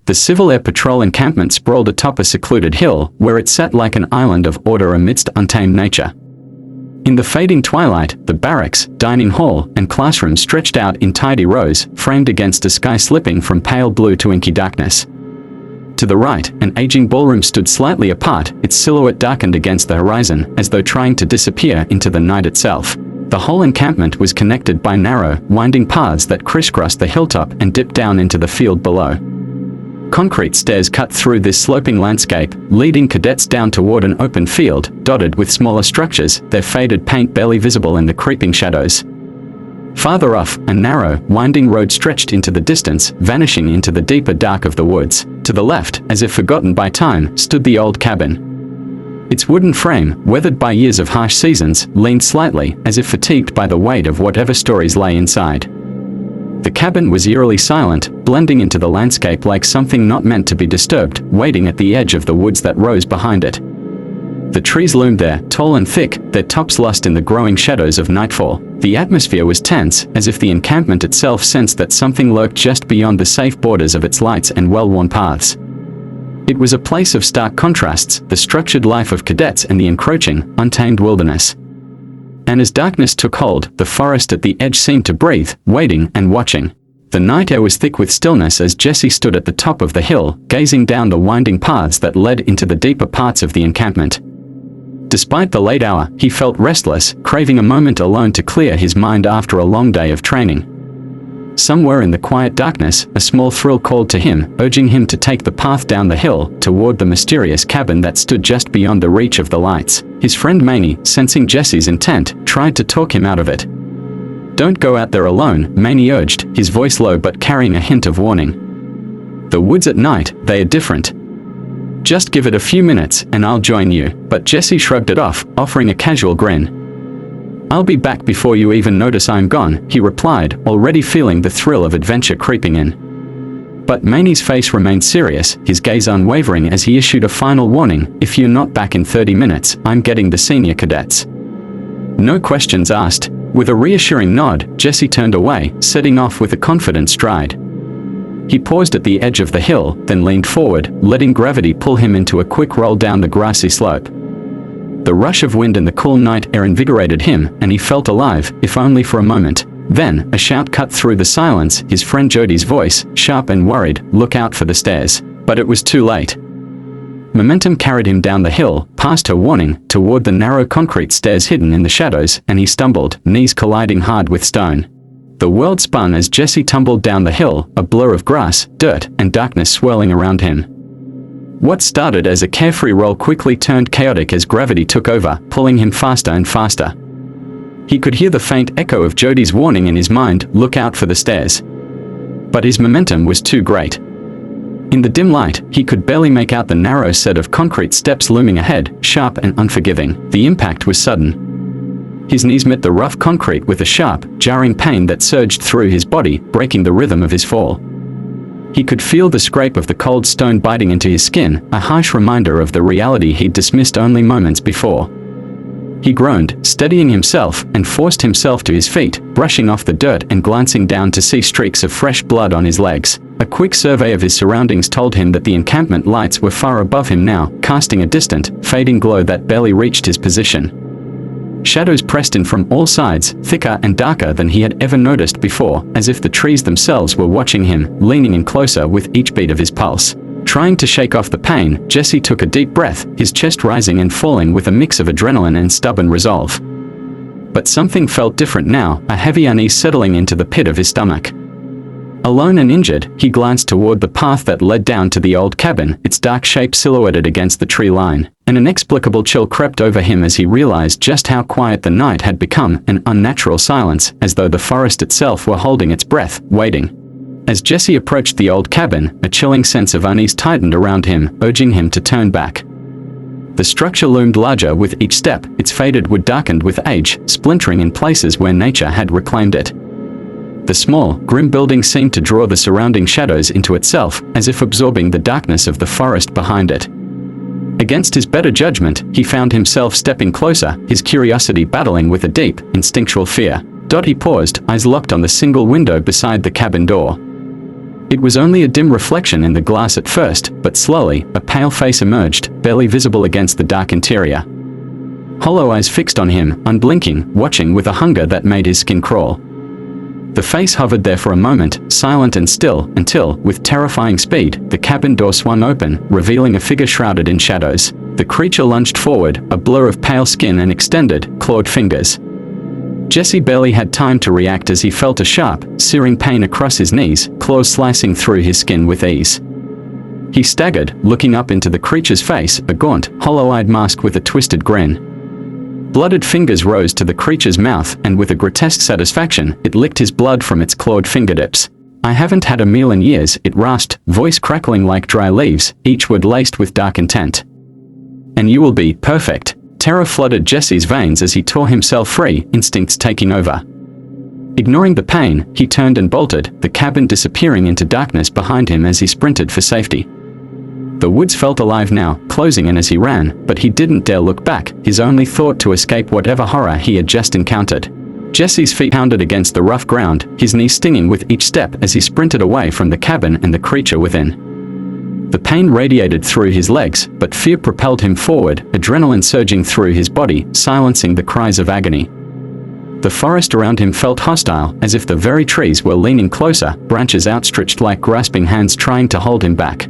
The Civil Air Patrol encampment sprawled atop a secluded hill, where it sat like an island of order amidst untamed nature. In the fading twilight, the barracks, dining hall, and classroom stretched out in tidy rows, framed against a sky slipping from pale blue to inky darkness. To the right, an aging ballroom stood slightly apart, its silhouette darkened against the horizon, as though trying to disappear into the night itself. The whole encampment was connected by narrow, winding paths that crisscrossed the hilltop and dipped down into the field below. Concrete stairs cut through this sloping landscape, leading cadets down toward an open field, dotted with smaller structures, their faded paint barely visible in the creeping shadows. Farther off, a narrow, winding road stretched into the distance, vanishing into the deeper dark of the woods. To the left, as if forgotten by time, stood the old cabin. Its wooden frame, weathered by years of harsh seasons, leaned slightly, as if fatigued by the weight of whatever stories lay inside. The cabin was eerily silent, blending into the landscape like something not meant to be disturbed, waiting at the edge of the woods that rose behind it. The trees loomed there, tall and thick, their tops lost in the growing shadows of nightfall. The atmosphere was tense, as if the encampment itself sensed that something lurked just beyond the safe borders of its lights and well-worn paths. It was a place of stark contrasts, the structured life of cadets and the encroaching, untamed wilderness. And as darkness took hold, the forest at the edge seemed to breathe, waiting and watching. The night air was thick with stillness as Jesse stood at the top of the hill, gazing down the winding paths that led into the deeper parts of the encampment. Despite the late hour, he felt restless, craving a moment alone to clear his mind after a long day of training. Somewhere in the quiet darkness, a small thrill called to him, urging him to take the path down the hill, toward the mysterious cabin that stood just beyond the reach of the lights. His friend Maney, sensing Jesse's intent, tried to talk him out of it. "Don't go out there alone," Maney urged, his voice low but carrying a hint of warning. "The woods at night, they are different. Just give it a few minutes, and I'll join you." But Jesse shrugged it off, offering a casual grin. "I'll be back before you even notice I'm gone," he replied, already feeling the thrill of adventure creeping in. But Maney's face remained serious, his gaze unwavering as he issued a final warning: "If you're not back in 30 minutes, I'm getting the senior cadets." No questions asked. With a reassuring nod, Jesse turned away, setting off with a confident stride. He paused at the edge of the hill, then leaned forward, letting gravity pull him into a quick roll down the grassy slope. The rush of wind and the cool night air invigorated him, and he felt alive, if only for a moment. Then, a shout cut through the silence, his friend Jody's voice, sharp and worried: "Look out for the stairs." But it was too late. Momentum carried him down the hill, past her warning, toward the narrow concrete stairs hidden in the shadows, and he stumbled, knees colliding hard with stone. The world spun as Jesse tumbled down the hill, a blur of grass, dirt, and darkness swirling around him. What started as a carefree roll quickly turned chaotic as gravity took over, pulling him faster and faster. He could hear the faint echo of Jody's warning in his mind: "Look out for the stairs." But his momentum was too great. In the dim light, he could barely make out the narrow set of concrete steps looming ahead, sharp and unforgiving. The impact was sudden. His knees met the rough concrete with a sharp, jarring pain that surged through his body, breaking the rhythm of his fall. He could feel the scrape of the cold stone biting into his skin, a harsh reminder of the reality he'd dismissed only moments before. He groaned, steadying himself, and forced himself to his feet, brushing off the dirt and glancing down to see streaks of fresh blood on his legs. A quick survey of his surroundings told him that the encampment lights were far above him now, casting a distant, fading glow that barely reached his position. Shadows pressed in from all sides, thicker and darker than he had ever noticed before, as if the trees themselves were watching him, leaning in closer with each beat of his pulse. Trying to shake off the pain, Jesse took a deep breath, his chest rising and falling with a mix of adrenaline and stubborn resolve. But something felt different now, a heavy unease settling into the pit of his stomach. Alone and injured, he glanced toward the path that led down to the old cabin, its dark shape silhouetted against the tree line. An inexplicable chill crept over him as he realized just how quiet the night had become, an unnatural silence, as though the forest itself were holding its breath, waiting. As Jesse approached the old cabin, a chilling sense of unease tightened around him, urging him to turn back. The structure loomed larger with each step, its faded wood darkened with age, splintering in places where nature had reclaimed it. The small, grim building seemed to draw the surrounding shadows into itself, as if absorbing the darkness of the forest behind it. Against his better judgment, he found himself stepping closer, his curiosity battling with a deep, instinctual fear. He paused, eyes locked on the single window beside the cabin door. It was only a dim reflection in the glass at first, but slowly, a pale face emerged, barely visible against the dark interior. Hollow eyes fixed on him, unblinking, watching with a hunger that made his skin crawl. The face hovered there for a moment, silent and still, until, with terrifying speed, the cabin door swung open, revealing a figure shrouded in shadows. The creature lunged forward, a blur of pale skin and extended, clawed fingers. Jesse barely had time to react as he felt a sharp, searing pain across his knees, claws slicing through his skin with ease. He staggered, looking up into the creature's face, a gaunt, hollow-eyed mask with a twisted grin. Blooded fingers rose to the creature's mouth, and with a grotesque satisfaction, it licked his blood from its clawed fingertips. "I haven't had a meal in years," it rasped, voice crackling like dry leaves, each word laced with dark intent. "And you will be perfect." Terror flooded Jesse's veins as he tore himself free, instincts taking over. Ignoring the pain, he turned and bolted, the cabin disappearing into darkness behind him as he sprinted for safety. The woods felt alive now, closing in as he ran, but he didn't dare look back, his only thought to escape whatever horror he had just encountered. Jesse's feet pounded against the rough ground, his knees stinging with each step as he sprinted away from the cabin and the creature within. The pain radiated through his legs, but fear propelled him forward, adrenaline surging through his body, silencing the cries of agony. The forest around him felt hostile, as if the very trees were leaning closer, branches outstretched like grasping hands trying to hold him back.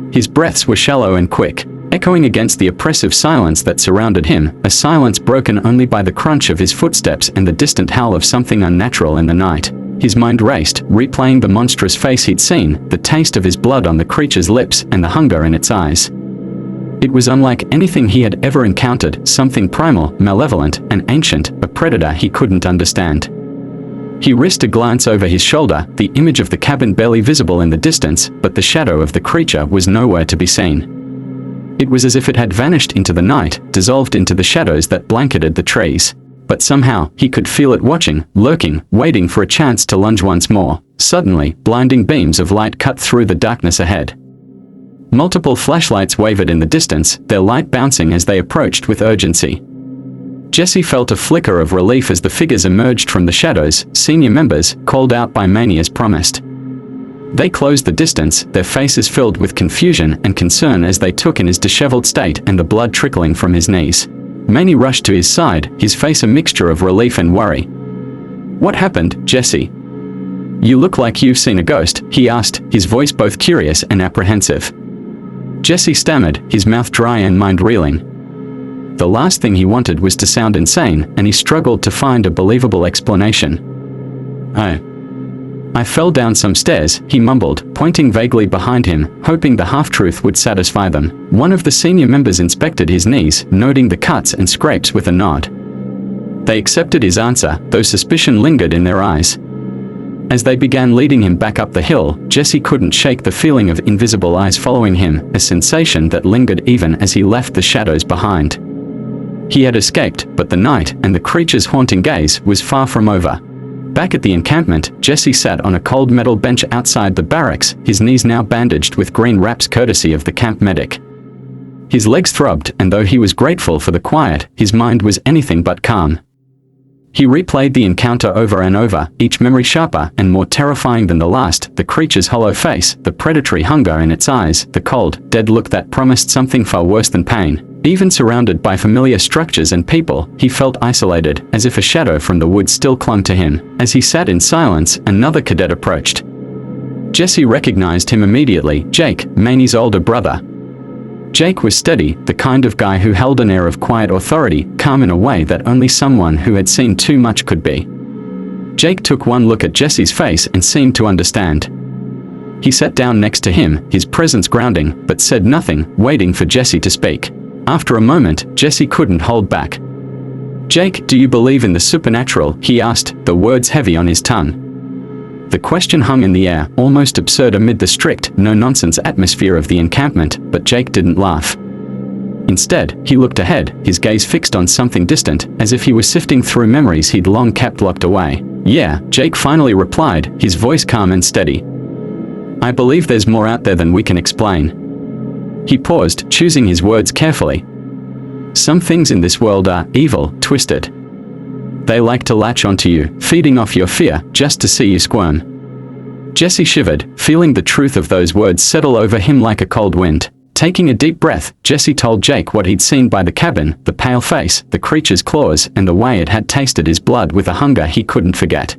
His breaths were shallow and quick, echoing against the oppressive silence that surrounded him, a silence broken only by the crunch of his footsteps and the distant howl of something unnatural in the night. His mind raced, replaying the monstrous face he'd seen, the taste of his blood on the creature's lips, and the hunger in its eyes. It was unlike anything he had ever encountered, something primal, malevolent, and ancient, a predator he couldn't understand. He risked a glance over his shoulder, the image of the cabin barely visible in the distance, but the shadow of the creature was nowhere to be seen. It was as if it had vanished into the night, dissolved into the shadows that blanketed the trees. But somehow, he could feel it watching, lurking, waiting for a chance to lunge once more. Suddenly, blinding beams of light cut through the darkness ahead. Multiple flashlights wavered in the distance, their light bouncing as they approached with urgency. Jesse felt a flicker of relief as the figures emerged from the shadows, senior members, called out by Manny as promised. They closed the distance, their faces filled with confusion and concern as they took in his disheveled state and the blood trickling from his knees. Manny rushed to his side, his face a mixture of relief and worry. "What happened, Jesse? You look like you've seen a ghost," he asked, his voice both curious and apprehensive. Jesse stammered, his mouth dry and mind reeling. The last thing he wanted was to sound insane, and he struggled to find a believable explanation. I fell down some stairs," he mumbled, pointing vaguely behind him, hoping the half-truth would satisfy them. One of the senior members inspected his knees, noting the cuts and scrapes with a nod. They accepted his answer, though suspicion lingered in their eyes. As they began leading him back up the hill, Jesse couldn't shake the feeling of invisible eyes following him, a sensation that lingered even as he left the shadows behind. He had escaped, but the night, and the creature's haunting gaze, was far from over. Back at the encampment, Jesse sat on a cold metal bench outside the barracks, his knees now bandaged with green wraps courtesy of the camp medic. His legs throbbed, and though he was grateful for the quiet, his mind was anything but calm. He replayed the encounter over and over, each memory sharper and more terrifying than the last, the creature's hollow face, the predatory hunger in its eyes, the cold, dead look that promised something far worse than pain. Even surrounded by familiar structures and people, he felt isolated, as if a shadow from the woods still clung to him. As he sat in silence, another cadet approached. Jesse recognized him immediately, Jake, Manny's older brother. Jake was steady, the kind of guy who held an air of quiet authority, calm in a way that only someone who had seen too much could be. Jake took one look at Jesse's face and seemed to understand. He sat down next to him, his presence grounding, but said nothing, waiting for Jesse to speak. After a moment, Jesse couldn't hold back. "Jake, do you believe in the supernatural?" he asked, the words heavy on his tongue. The question hung in the air, almost absurd amid the strict, no-nonsense atmosphere of the encampment, but Jake didn't laugh. Instead, he looked ahead, his gaze fixed on something distant, as if he was sifting through memories he'd long kept locked away. "Yeah," Jake finally replied, his voice calm and steady. "I believe there's more out there than we can explain." He paused, choosing his words carefully. "Some things in this world are evil, twisted. They like to latch onto you, feeding off your fear, just to see you squirm." Jesse shivered, feeling the truth of those words settle over him like a cold wind. Taking a deep breath, Jesse told Jake what he'd seen by the cabin, the pale face, the creature's claws, and the way it had tasted his blood with a hunger he couldn't forget.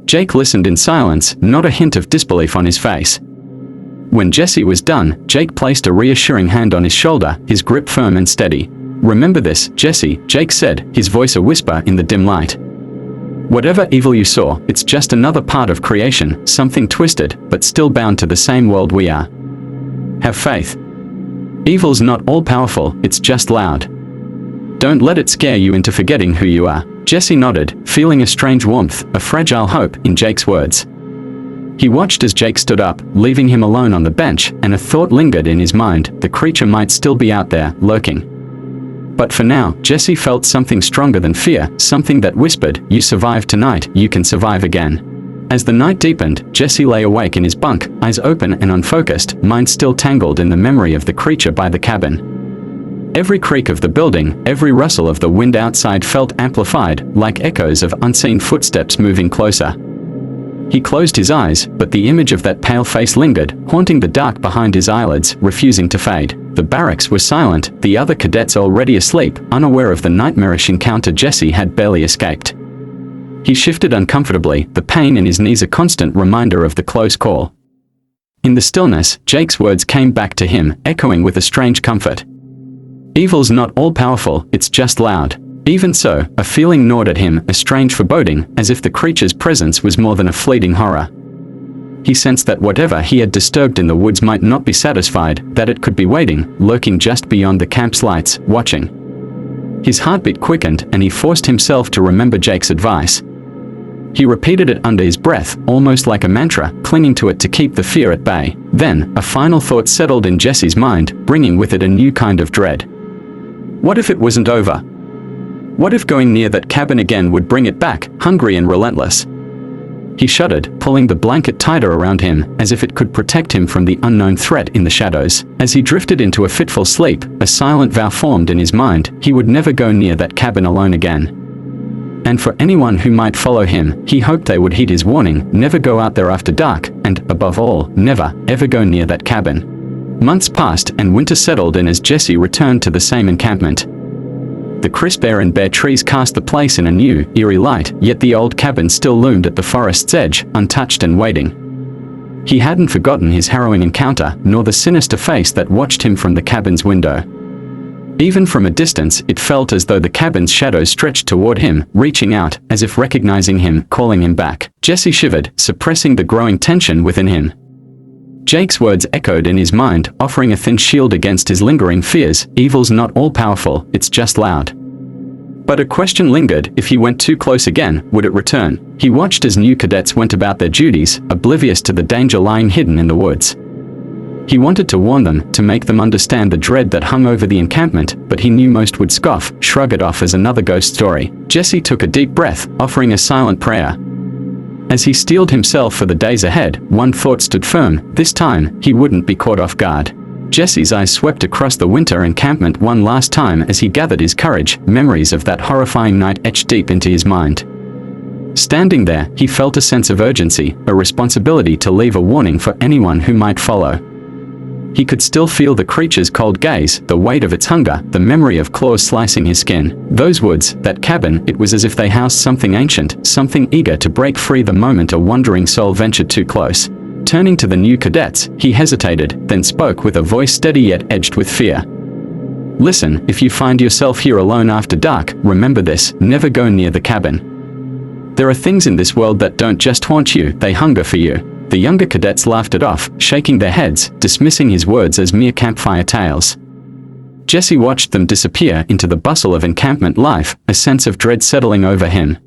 Jake listened in silence, not a hint of disbelief on his face. When Jesse was done, Jake placed a reassuring hand on his shoulder, his grip firm and steady. "Remember this, Jesse," Jake said, his voice a whisper in the dim light. "Whatever evil you saw, it's just another part of creation, something twisted, but still bound to the same world we are. Have faith. Evil's not all-powerful, it's just loud. Don't let it scare you into forgetting who you are." Jesse nodded, feeling a strange warmth, a fragile hope in Jake's words. He watched as Jake stood up, leaving him alone on the bench, and a thought lingered in his mind: the creature might still be out there, lurking. But for now, Jesse felt something stronger than fear, something that whispered, "You survived tonight, you can survive again." As the night deepened, Jesse lay awake in his bunk, eyes open and unfocused, mind still tangled in the memory of the creature by the cabin. Every creak of the building, every rustle of the wind outside felt amplified, like echoes of unseen footsteps moving closer. He closed his eyes, but the image of that pale face lingered, haunting the dark behind his eyelids, refusing to fade. The barracks were silent, the other cadets already asleep, unaware of the nightmarish encounter Jesse had barely escaped. He shifted uncomfortably, the pain in his knees a constant reminder of the close call. In the stillness, Jake's words came back to him, echoing with a strange comfort. "Evil's not all-powerful, it's just loud." Even so, a feeling gnawed at him, a strange foreboding, as if the creature's presence was more than a fleeting horror. He sensed that whatever he had disturbed in the woods might not be satisfied, that it could be waiting, lurking just beyond the camp's lights, watching. His heartbeat quickened, and he forced himself to remember Jake's advice. He repeated it under his breath, almost like a mantra, clinging to it to keep the fear at bay. Then, a final thought settled in Jesse's mind, bringing with it a new kind of dread. What if it wasn't over? What if going near that cabin again would bring it back, hungry and relentless? He shuddered, pulling the blanket tighter around him, as if it could protect him from the unknown threat in the shadows. As he drifted into a fitful sleep, a silent vow formed in his mind: he would never go near that cabin alone again. And for anyone who might follow him, he hoped they would heed his warning: never go out there after dark, and, above all, never, ever go near that cabin. Months passed, and winter settled in as Jesse returned to the same encampment. The crisp air and bare trees cast the place in a new, eerie light, yet the old cabin still loomed at the forest's edge, untouched and waiting. He hadn't forgotten his harrowing encounter, nor the sinister face that watched him from the cabin's window. Even from a distance, it felt as though the cabin's shadows stretched toward him, reaching out, as if recognizing him, calling him back. Jesse shivered, suppressing the growing tension within him. Jake's words echoed in his mind, offering a thin shield against his lingering fears: evil's not all-powerful, it's just loud. But a question lingered: if he went too close again, would it return? He watched as new cadets went about their duties, oblivious to the danger lying hidden in the woods. He wanted to warn them, to make them understand the dread that hung over the encampment, but he knew most would scoff, shrug it off as another ghost story. Jesse took a deep breath, offering a silent prayer. As he steeled himself for the days ahead, one thought stood firm: this time, he wouldn't be caught off guard. Jesse's eyes swept across the winter encampment one last time as he gathered his courage, memories of that horrifying night etched deep into his mind. Standing there, he felt a sense of urgency, a responsibility to leave a warning for anyone who might follow. He could still feel the creature's cold gaze, the weight of its hunger, the memory of claws slicing his skin. Those woods, that cabin, it was as if they housed something ancient, something eager to break free the moment a wandering soul ventured too close. Turning to the new cadets, he hesitated, then spoke with a voice steady yet edged with fear. "Listen, if you find yourself here alone after dark, remember this: never go near the cabin. There are things in this world that don't just haunt you, they hunger for you." The younger cadets laughed it off, shaking their heads, dismissing his words as mere campfire tales. Jesse watched them disappear into the bustle of encampment life, a sense of dread settling over him.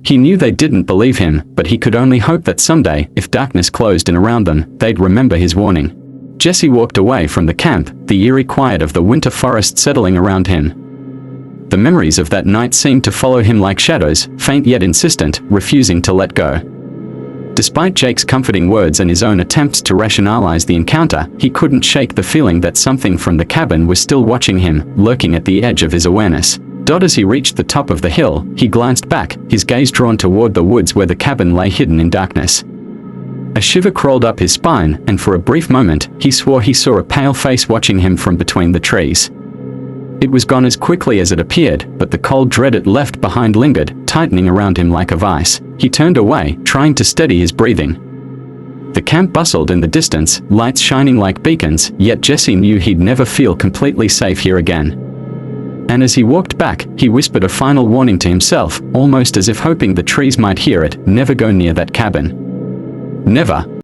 He knew they didn't believe him, but he could only hope that someday, if darkness closed in around them, they'd remember his warning. Jesse walked away from the camp, the eerie quiet of the winter forest settling around him. The memories of that night seemed to follow him like shadows, faint yet insistent, refusing to let go. Despite Jake's comforting words and his own attempts to rationalize the encounter, he couldn't shake the feeling that something from the cabin was still watching him, lurking at the edge of his awareness. As he reached the top of the hill, he glanced back, his gaze drawn toward the woods where the cabin lay hidden in darkness. A shiver crawled up his spine, and for a brief moment, he swore he saw a pale face watching him from between the trees. It was gone as quickly as it appeared, but the cold dread it left behind lingered, tightening around him like a vice. He turned away, trying to steady his breathing. The camp bustled in the distance, lights shining like beacons, yet Jesse knew he'd never feel completely safe here again. And as he walked back, he whispered a final warning to himself, almost as if hoping the trees might hear it: never go near that cabin. Never.